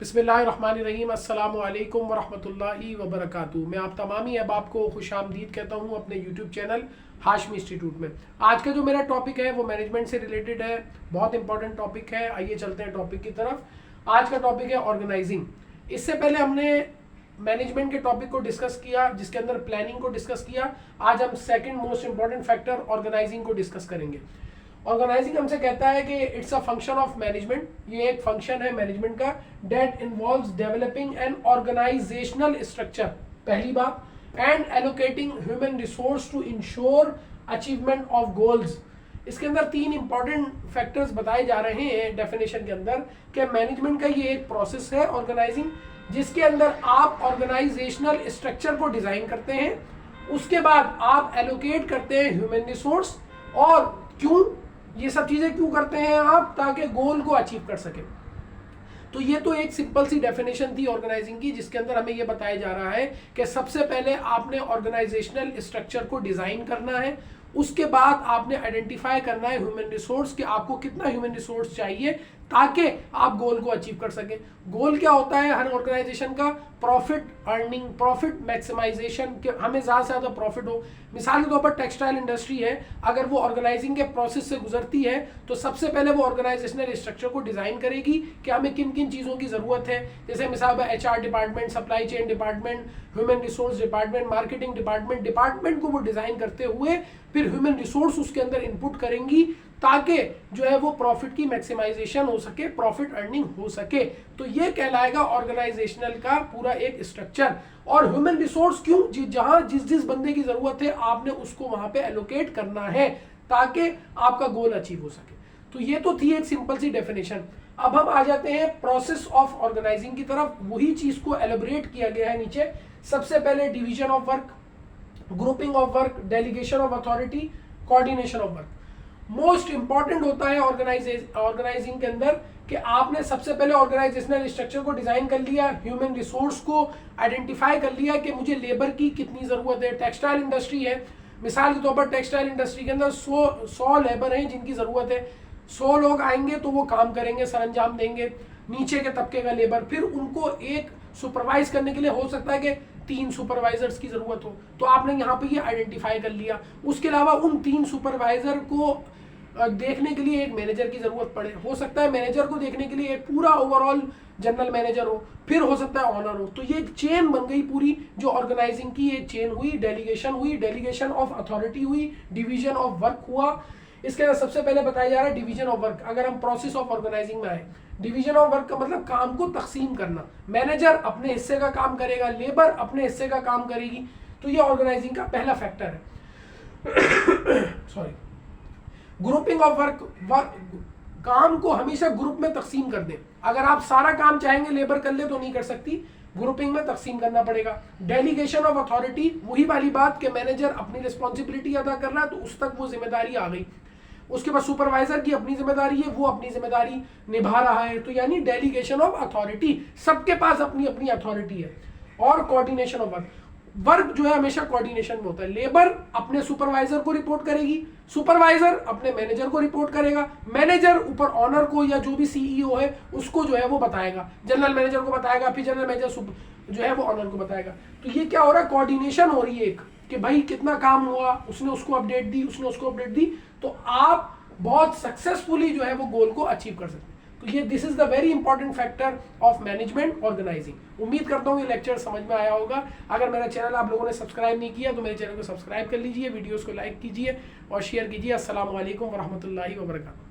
बिस्मिल्लाहिर्रहमानिर्रहीम, अस्सलामु अलैकुम वरहमतुल्लाहि वबरकातुहू। मैं आप तमामी अहबाब को खुशामदीद कहता हूँ अपने यूट्यूब चैनल हाशमी इंस्टीट्यूट में। आज का जो मेरा टॉपिक है वो मैनेजमेंट से रिलेटेड है, बहुत इंपॉर्टेंट टॉपिक है। आइए चलते हैं टॉपिक की तरफ। आज का टॉपिक है ऑर्गेनाइजिंग। इससे पहले हमने मैनेजमेंट के टॉपिक को डिस्कस किया जिसके अंदर प्लानिंग को डिस्कस किया। आज हम second most important factor organising को डिस्कस करेंगे। ऑर्गेनाइजिंग हमसे कहता है कि it's a function of management, ये एक फंक्शन है मैनेजमेंट का, that involves developing an organisational structure, पहली बात, and allocating human resource to ensure achievement of goals. इसके अंदर तीन इंपॉर्टेंट फैक्टर्स बताए जा रहे हैं डेफिनेशन के अंदर कि मैनेजमेंट का ये एक प्रोसेस है ऑर्गेनाइजिंग, जिसके अंदर आप ऑर्गेनाइजेशनल स्ट्रक्चर को डिजाइन करते हैं, उसके बाद आप एलोकेट करते हैं ह्यूमन रिसोर्स, और क्यों ये सब चीजें क्यों करते हैं आप, ताकि गोल को अचीव कर सके। तो ये तो एक सिंपल सी डेफिनेशन थी ऑर्गेनाइजिंग की, जिसके अंदर हमें ये बताया जा रहा है कि सबसे पहले आपने ऑर्गेनाइजेशनल स्ट्रक्चर को डिजाइन करना है, उसके बाद आपने आइडेंटिफाई करना है ह्यूमन रिसोर्स कि आपको कितना ह्यूमन रिसोर्स चाहिए ताकि आप गोल को अचीव कर सके। गोल क्या होता है हर ऑर्गेनाइजेशन का? प्रॉफिट अर्निंग, प्रॉफिट मैक्सिमाइजेशन, कि हमें ज़्यादा से ज़्यादा प्रॉफिट हो। मिसाल के तौर पर टेक्सटाइल इंडस्ट्री है, अगर वो ऑर्गेनाइजिंग के प्रोसेस से गुजरती है तो सबसे पहले वो ऑर्गेनाइजेशनल स्ट्रक्चर को डिजाइन करेगी कि हमें किन किन चीज़ों की ज़रूरत है। जैसे मिसाल पर HR department, supply chain department, human resource department, marketing department को वो डिजाइन करते हुए फिर ह्यूमन रिसोर्स उसके अंदर इनपुट करेंगी ताकि जो है वो प्रॉफिट की मैक्सिमाइजेशन हो सके, प्रॉफिट अर्निंग हो सके। तो ये कहलाएगा ऑर्गेनाइजेशनल का पूरा एक स्ट्रक्चर। और ह्यूमन रिसोर्स क्यों? जहां जिस जिस बंदे की जरूरत है आपने उसको वहां पे एलोकेट करना है ताकि आपका गोल अचीव हो सके। तो ये तो थी एक सिंपल सी डेफिनेशन। अब हम आ जाते हैं प्रोसेस ऑफ ऑर्गेनाइजिंग की तरफ। वही चीज को एलोबरेट किया गया है नीचे। सबसे पहले division of work, grouping of work, delegation of authority, coordination of work. Most important होता है ऑर्गेनाइजिंग के अंदर कि आपने सबसे पहले ऑर्गेनाइजेशनल स्ट्रक्चर को डिजाइन कर लिया, ह्यूमन रिसोर्स को आइडेंटिफाई कर लिया कि मुझे लेबर की कितनी जरूरत है। टेक्सटाइल इंडस्ट्री है, मिसाल के तौर पर टेक्सटाइल इंडस्ट्री के अंदर 100 लेबर हैं जिनकी जरूरत है। 100 लोग आएंगे तो वो काम करेंगे, सरंजाम देंगे, नीचे के तबके का लेबर। फिर उनको एक सुपरवाइज करने के लिए हो सकता है कि 3 सुपरवाइजर्स की जरूरत हो, तो आपने यहाँ पे ये आइडेंटिफाई कर लिया। उसके अलावा उन 3 सुपरवाइजर को देखने के लिए एक मैनेजर की जरूरत पड़े, हो सकता है मैनेजर को देखने के लिए एक पूरा ओवरऑल जनरल मैनेजर हो, फिर हो सकता है ऑनर हो। तो ये एक चेन बन गई पूरी, जो ऑर्गेनाइजिंग की एक चेन हुई। डेलीगेशन हुई, डेलीगेशन ऑफ अथॉरिटी हुई, डिवीजन ऑफ वर्क हुआ। इसके अंदर सबसे पहले बताया जा रहा है डिवीजन ऑफ वर्क। अगर हम प्रोसेस ऑफ ऑर्गेनाइजिंग में आए, डिवीजन ऑफ वर्क का मतलब काम को तकसीम करना। मैनेजर अपने हिस्से का काम करेगा, लेबर अपने हिस्से का काम करेगी। तो ये ऑर्गेनाइजिंग का पहला फैक्टर है। सॉरी। ग्रुपिंग ऑफ वर्क, काम को हमेशा ग्रुप में तकसीम कर दें। अगर आप सारा काम चाहेंगे लेबर कर ले तो नहीं कर सकती, ग्रुपिंग में तकसीम करना पड़ेगा। डेलीगेशन ऑफ अथॉरिटी, वही वाली बात कि मैनेजर अपनी रिस्पॉन्सिबिलिटी अदा कर रहा है तो उस तक वो जिम्मेदारी आ गई। उसके बाद सुपरवाइजर की अपनी जिम्मेदारी है, वो अपनी जिम्मेदारी निभा रहा है। तो यानी डेलीगेशन ऑफ अथॉरिटी, सबके पास अपनी अपनी अथॉरिटी है। और कोऑर्डिनेशन ऑफ वर्क, वर्क जो है हमेशा कोऑर्डिनेशन में होता है। लेबर अपने सुपरवाइजर को रिपोर्ट करेगी, सुपरवाइजर अपने मैनेजर को रिपोर्ट करेगा, मैनेजर ऊपर ऑनर को या जो भी CEO है उसको जो है वो बताएगा, जनरल मैनेजर को बताएगा, फिर जनरल मैनेजर जो है वो ऑनर को बताएगा। तो ये क्या हो रहा है? कोऑर्डिनेशन हो रही है एक, कि भाई कितना काम हुआ, उसने उसको अपडेट दी, उसने उसको अपडेट दी, तो आप बहुत सक्सेसफुली जो है वो गोल को अचीव कर सकते हैं। तो ये this is the very important factor of management organising. उम्मीद करता हूँ ये लेक्चर समझ में आया होगा। अगर मेरा चैनल आप लोगों ने सब्सक्राइब नहीं किया तो मेरे चैनल को सब्सक्राइब कर लीजिए, वीडियोस को लाइक कीजिए और शेयर कीजिए। अस्सलाम वालेकुम वरहमतुल्लाहि वबरकातुहू।